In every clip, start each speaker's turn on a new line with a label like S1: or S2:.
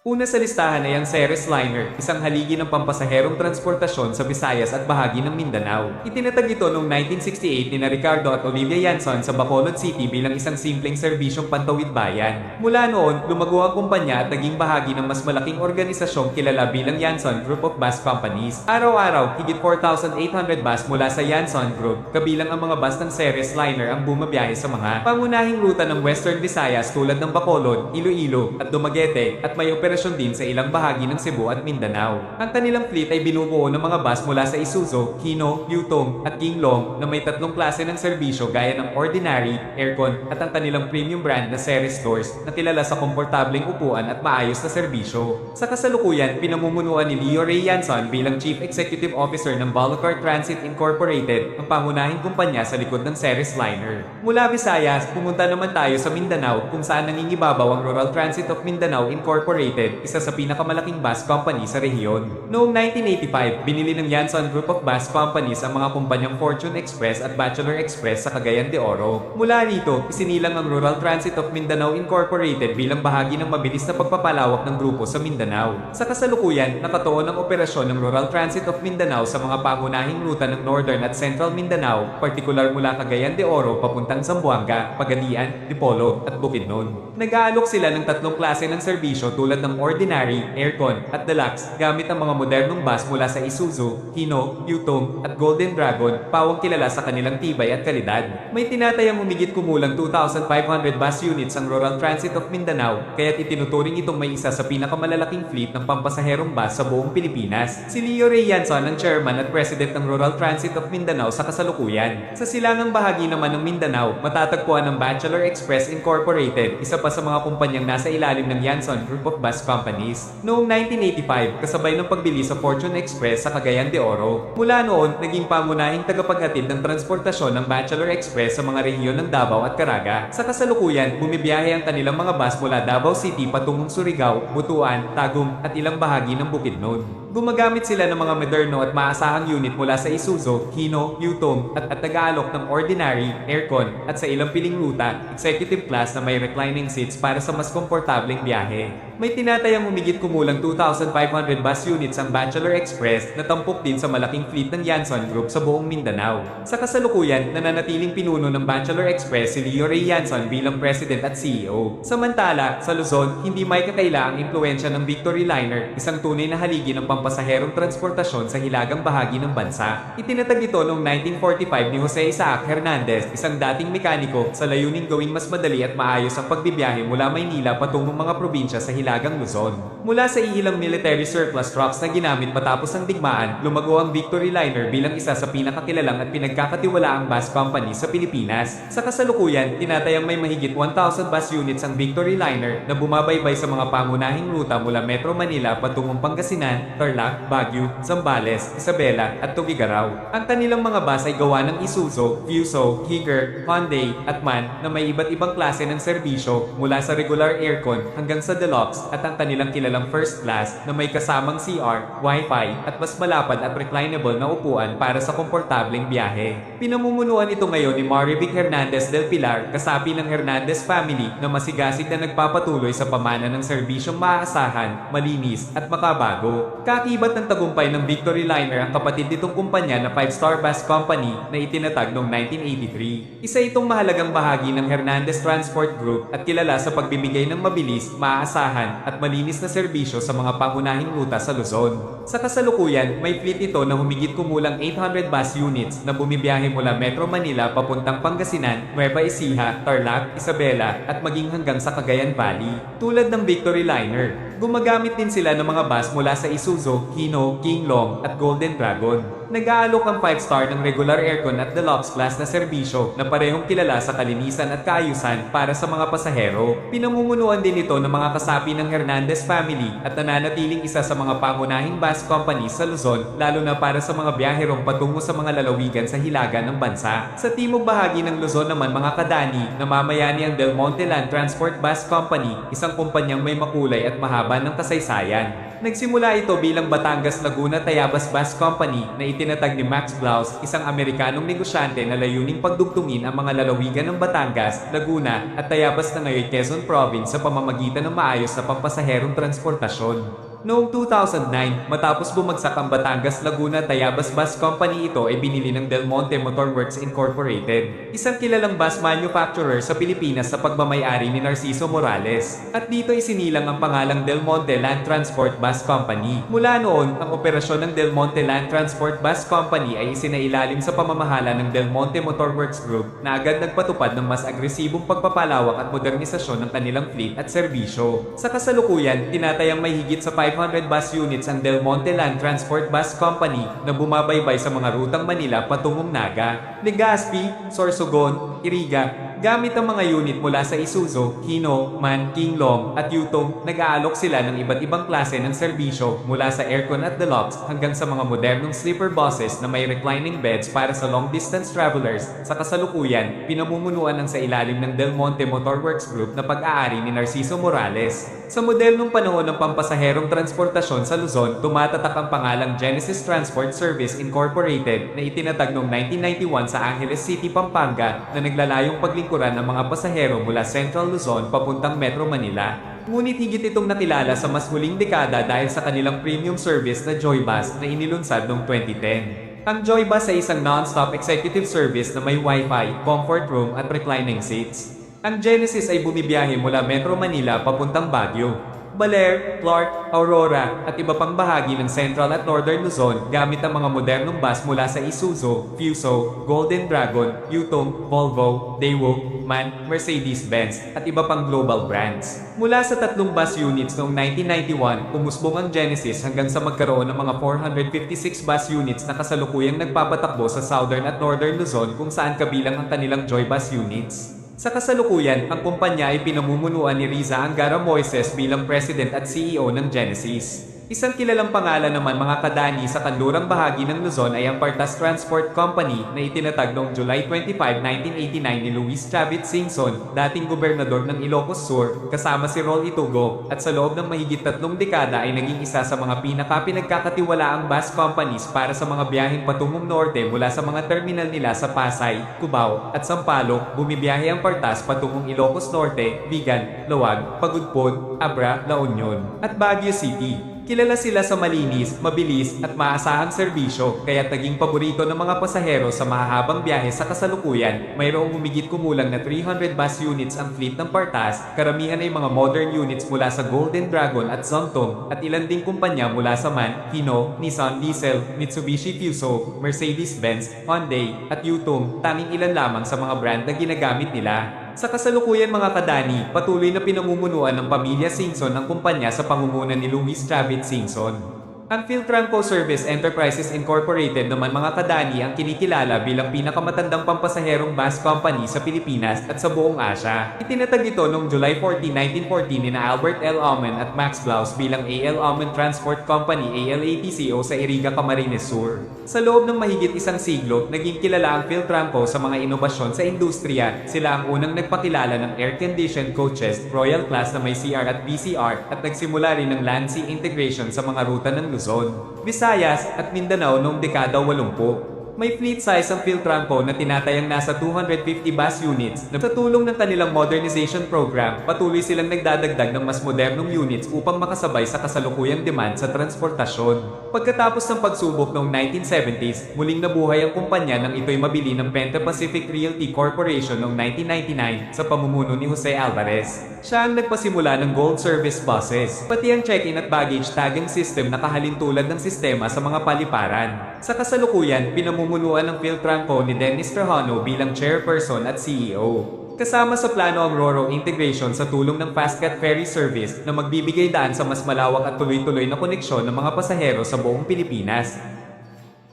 S1: Una sa listahan ay ang Ceres Liner, isang haligi ng pampasaherong transportasyon sa Visayas at bahagi ng Mindanao. Itinatag ito noong 1968 ni Ricardo at Olivia Yanson sa Bacolod City bilang isang simpleng serbisyong pantawid bayan. Mula noon, lumago ang kumpanya at naging bahagi ng mas malaking organisasyong kilala bilang Yanson Group of Bus Companies. Araw-araw, higit 4,800 bus mula sa Yanson Group, kabilang ang mga bus ng Ceres Liner ang bumabiyahe sa mga pangunahing ruta ng Western Visayas tulad ng Bacolod, Iloilo, at Dumaguete, at may operasyon din sa ilang bahagi ng Cebu at Mindanao. Ang kanilang fleet ay binubuo ng mga bus mula sa Isuzu, Hino, Yutong, at Ginglong na may tatlong klase ng serbisyo gaya ng Ordinary, Aircon, at ang kanilang premium brand na Ceres Tours na kilala sa komportableng upuan at maayos na serbisyo. Sa kasalukuyan, pinamumunuan ni Leo Ray Yanson bilang Chief Executive Officer ng Volucar Transit Incorporated, ang pangunahing kumpanya sa likod ng Ceres Liner. Mula Visayas, pumunta naman tayo sa Mindanao kung saan nangingibabaw ang Rural Transit of Mindanao Incorporated, isa sa pinakamalaking bus company sa rehiyon. Noong 1985, binili ng Yanson Group of Bus Companies ang mga kumpanyang Fortune Express at Bachelor Express sa Cagayan de Oro. Mula rito, isinilang ang Rural Transit of Mindanao Incorporated bilang bahagi ng mabilis na pagpapalawak ng grupo sa Mindanao. Sa kasalukuyan, nakatuon ang operasyon ng Rural Transit of Mindanao sa mga pangunahing ruta ng Northern at Central Mindanao, partikular mula Cagayan de Oro papuntang Zamboanga, Pagadian, Dipolo, at Bukidnon. Nag-aalok sila ng tatlong klase ng serbisyo tulad ng Ordinary, Aircon, at Deluxe gamit ang mga modernong bus mula sa Isuzu, Hino, Yutong, at Golden Dragon, pawang kilala sa kanilang tibay at kalidad. May tinatayang humigit kumulang 2,500 bus units ang Rural Transit of Mindanao, kaya't itinuturing itong may isa sa pinakamalalaking fleet ng pampasaherong bus sa buong Pilipinas. Si Leo Ray Yanson ang chairman at president ng Rural Transit of Mindanao sa kasalukuyan. Sa silangang bahagi naman ng Mindanao, matatagpuan ang Bachelor Express Incorporated, isa pa sa mga kumpanyang nasa ilalim ng Yanson Group of Bus Companies. Noong 1985, kasabay ng pagbili sa Fortune Express sa Cagayan de Oro. Mula noon, naging pangunahing tagapaghatid ng transportasyon ng Bachelor Express sa mga rehiyon ng Davao at Caraga. Sa kasalukuyan, bumibiyahe ang kanilang mga bus mula Davao City patungong Surigao, Butuan, Tagum, at ilang bahagi ng Bukidnon. Gumagamit sila ng mga moderno at maasahang unit mula sa Isuzu, Hino, Yutong, at nag-aalok ng Ordinary, Aircon, at sa ilang piling ruta, Executive Class na may reclining seats para sa mas komportableng biyahe. May tinatayang humigit kumulang 2,500 bus units ang Bachelor Express na tampok din sa malaking fleet ng Yanson Group sa buong Mindanao. Sa kasalukuyan, nananatiling pinuno ng Bachelor Express si Leo Ray Yanson bilang President at CEO. Samantala, sa Luzon, hindi may kakaila ang impluensya ng Victory Liner, isang tunay na haligi ng pampasaherong transportasyon sa hilagang bahagi ng bansa. Itinatag ito noong 1945 ni Jose Isaac Hernandez, isang dating mekaniko, sa layuning gawing mas madali at maayos ang pagbibiyahe mula Maynila patungong mga probinsya sa hilagang Luzon. Mula sa iilang military surplus trucks na ginamit matapos ang digmaan, lumago ang Victory Liner bilang isa sa pinakakilalang at pinagkakatiwalaang bus company sa Pilipinas. Sa kasalukuyan, tinatayang may mahigit 1,000 bus units ang Victory Liner na bumabaybay sa mga pangunahing ruta mula Metro Manila patungong Pangasinan, Tarlac, Baguio, Zambales, Isabela, at Tuguegarao. Ang kanilang mga bus ay gawa ng Isuzu, Fuso, Higer, Hyundai, at MAN na may iba't ibang klase ng serbisyo mula sa regular aircon hanggang sa deluxe, at ang kanilang kilalang first class na may kasamang CR, Wi-Fi, at mas malapad at reclinable na upuan para sa komportableng biyahe. Pinamumunuan ito ngayon ni Marivic Hernandez del Pilar, kasapi ng Hernandez family na masigasig na nagpapatuloy sa pamana ng serbisyong maaasahan, malinis, at makabago. Kakibat ng tagumpay ng Victory Liner ang kapatid nitong kumpanya na 5-star bus company na itinatag noong 1983. Isa itong mahalagang bahagi ng Hernandez Transport Group at kilala sa pagbibigay ng mabilis, maaasahan, at malinis na serbisyo sa mga pangunahing ruta sa Luzon. Sa kasalukuyan, may fleet ito na humigit kumulang 800 bus units na bumibiyahe mula Metro Manila papuntang Pangasinan, Nueva Ecija, Tarlac, Isabela, at maging hanggang sa Cagayan Valley. Tulad ng Victory Liner, gumagamit din sila ng mga bus mula sa Isuzu, Hino, Ginglong, at Golden Dragon. Nag-aalok ang 5-star ng regular aircon at deluxe class na serbisyo na parehong kilala sa kalinisan at kaayusan para sa mga pasahero. Pinamumunuan din ito ng mga kasapi ng Hernandez family at nananatiling isa sa mga pangunahing bus companies sa Luzon, lalo na para sa mga biyaherong patungo sa mga lalawigan sa hilaga ng bansa. Sa timog bahagi ng Luzon naman, mga kadani, namamayani ang Del Monte Land Transport Bus Company, isang kumpanyang may makulay at mahaba ng kasaysayan. Nagsimula ito bilang Batangas Laguna Tayabas Bus Company na itinatag ni Max Blaus, isang Amerikanong negosyante na layuning pagdugtungin ang mga lalawigan ng Batangas, Laguna at Tayabas na ngayon Quezon Province sa pamamagitan ng maayos na pampasaherong transportasyon. Noong 2009, matapos bumagsak ang Batangas Laguna Tayabas Bus Company, ito ay binili ng Del Monte Motor Works Incorporated, isang kilalang bus manufacturer sa Pilipinas sa pagmamay-ari ni Narciso Morales. At dito isinilang ang pangalang Del Monte Land Transport Bus Company. Mula noon, ang operasyon ng Del Monte Land Transport Bus Company ay isinailalim sa pamamahala ng Del Monte Motor Works Group na agad nagpatupad ng mas agresibong pagpapalawak at modernisasyon ng kanilang fleet at serbisyo. Sa kasalukuyan, tinatayang may higit sa 500 bus units ang Del Monte Land Transport Bus Company na bumabaybay sa mga rutang Manila patungong Naga, Legazpi, Sorsogon, Iriga. Gamit ang mga unit mula sa Isuzu, Hino, MAN, Kinglong at Yutong, nag-aalok sila ng iba't ibang klase ng serbisyo mula sa aircon at deluxe hanggang sa mga modernong sleeper buses na may reclining beds para sa long-distance travelers. Sa kasalukuyan, pinamumunuan ng sa ilalim ng Del Monte Motor Works Group na pag-aari ni Narciso Morales. Sa modernong panahon ng pampasaherong transportasyon sa Luzon, tumatatak ang pangalang Genesis Transport Service Incorporated na itinatag noong 1991 sa Angeles City, Pampanga na naglalayong paglingkuran ng mga pasahero mula Central Luzon papuntang Metro Manila. Ngunit higit itong nakilala sa mas huling dekada dahil sa kanilang premium service na Joybus na inilunsad noong 2010. Ang Joybus ay isang non-stop executive service na may Wi-Fi, comfort room at reclining seats. Ang Genesis ay bumibiyahe mula Metro Manila papuntang Baguio, Baler, Clark, Aurora at iba pang bahagi ng Central at Northern Luzon gamit ang mga modernong bus mula sa Isuzu, Fuso, Golden Dragon, Yutong, Volvo, Daewoo, MAN, Mercedes-Benz at iba pang global brands. Mula sa 3 bus units noong 1991, umusbong ang Genesis hanggang sa magkaroon ng mga 456 bus units na kasalukuyang nagpapatakbo sa Southern at Northern Luzon kung saan kabilang ang kanilang Joybus units. Sa kasalukuyan, ang kumpanya ay pinamumunuan ni Riza Angara Moises bilang President at CEO ng Genesis. Isang kilalang pangalan naman mga kadani sa kanlurang bahagi ng Luzon ay ang Partas Transport Company na itinatag noong July 25, 1989 ni Luis Chavit Singson, dating gobernador ng Ilocos Sur, kasama si Rol Itugo, at sa loob ng mahigit 3 dekada ay naging isa sa mga pinagkakatiwalaang bus companies para sa mga biyaheng patungong norte mula sa mga terminal nila sa Pasay, Cubao, at Sampaloc. Bumibiyahe ang Partas patungong Ilocos Norte, Vigan, Lawag, Pagudpod, Abra, La Union, at Baguio City. Kilala sila sa malinis, mabilis at maasahang serbisyo, kaya't naging paborito ng mga pasahero sa mahahabang biyahe. Sa kasalukuyan, mayroong humigit kumulang na 300 bus units ang fleet ng Partas, karamihan ay mga modern units mula sa Golden Dragon at Zongtong, at ilan ding kumpanya mula sa MAN, Hino, Nissan Diesel, Mitsubishi Fuso, Mercedes-Benz, Hyundai, at Yutong, tanging ilan lamang sa mga brand na ginagamit nila. Sa kasalukuyan mga kadani, patuloy na pinamumunuan ng pamilya Singson ang kumpanya sa pangunguna ni Luis Chavit Singson. Ang Philtranco Service Enterprises Incorporated naman mga kadani ang kinikilala bilang pinakamatandang pampasaherong bus company sa Pilipinas at sa buong Asia. Itinatag ito noong July 14, 1914 ni na Albert L. Aumann at Max Blaus bilang A.L. Aumann Transport Company ALATCO sa Iriga, Camarines Sur. Sa loob ng mahigit isang siglo, naging kilala ang Philtranco sa mga inobasyon sa industriya. Sila ang unang nagpakilala ng air-conditioned coaches, Royal Class na may CR at VCR, at nagsimula rin ng land-sea integration sa mga ruta ng Luzon, Visayas at Mindanao noong dekada 80. May fleet size ang Philtranco na tinatayang nasa 250 bus units na sa tulong ng kanilang modernization program, patuloy silang nagdadagdag ng mas modernong units upang makasabay sa kasalukuyang demand sa transportasyon. Pagkatapos ng pagsubok noong 1970s, muling nabuhay ang kumpanya nang ito'y mabili ng Penta Pacific Realty Corporation noong 1999 sa pamumuno ni Jose Alvarez. Siya ang nagpasimula ng Gold Service buses, pati ang check-in at baggage tagging system na kahalintulad ng sistema sa mga paliparan. Sa kasalukuyan, pinamumunuan ng Philtranco ni Dennis Trajano bilang chairperson at CEO. Kasama sa plano ang RoRo integration sa tulong ng Fastcat Ferry Service na magbibigay daan sa mas malawak at tuloy-tuloy na koneksyon ng mga pasahero sa buong Pilipinas.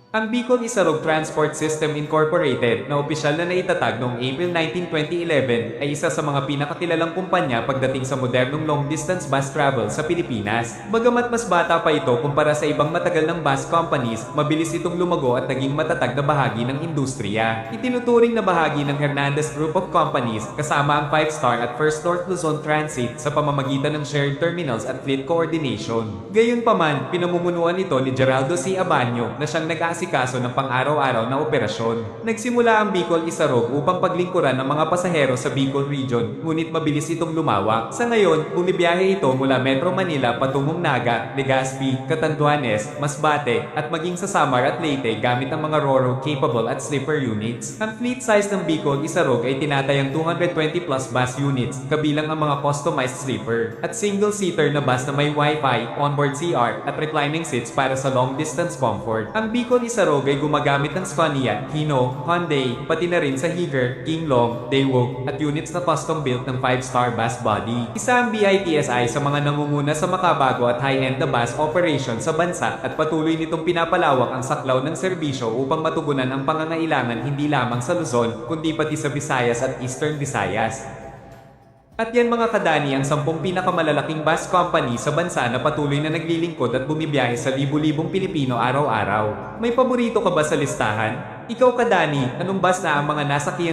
S1: Ang Bicol Isarog Transport System Incorporated, na opisyal na naitatag noong April 19, 2011, ay isa sa mga pinakakilalang kumpanya pagdating sa modernong long-distance bus travel sa Pilipinas. Bagamat mas bata pa ito kumpara sa ibang matagal ng bus companies, mabilis itong lumago at naging matatag na bahagi ng industriya. Itinuturing na bahagi ng Hernandez Group of Companies kasama ang 5-star at First North Luzon Transit sa pamamagitan ng shared terminals at fleet coordination. Gayunpaman, pinamumunuan ito ni Geraldo C. Abanyo na siyang nag-aasikaso ng pang-araw-araw na operasyon. Nagsimula ang Bicol Isarog upang paglingkuran ng mga pasahero sa Bicol Region, ngunit mabilis itong lumawak. Sa ngayon, bumibiyahe ito mula Metro Manila patungong Naga, Legazpi, Catanduanes, Masbate, at maging sa Samar at Leyte gamit ang mga Ro-Ro capable at sleeper units. Ang fleet size ng Bicol Isarog ay tinatayang 220 plus bus units, kabilang ang mga customized sleeper at single-seater na bus na may Wi-Fi, onboard CR, at reclining seats para sa long-distance comfort. Ang Bicol Isarog ay gumagamit ng Scania, Hino, Hyundai, pati na rin sa Higer, Kinglong, Daewoo, at units na custom-built ng 5-star bus body. Isa ang BITSI sa mga nangunguna sa makabago at high-end na bus operation sa bansa at patuloy nitong pinapalawak ang saklaw ng serbisyo upang matugunan ang pangangailangan hindi lamang sa Luzon, kundi pati sa Visayas at Eastern Visayas. At yan mga kadani ang 10 pinakamalalaking bus company sa bansa na patuloy na naglilingkod at bumibiyahe sa libu-libong Pilipino araw-araw. May paborito ka ba sa listahan? Ikaw kadani, anong bus na ang mga nasakyan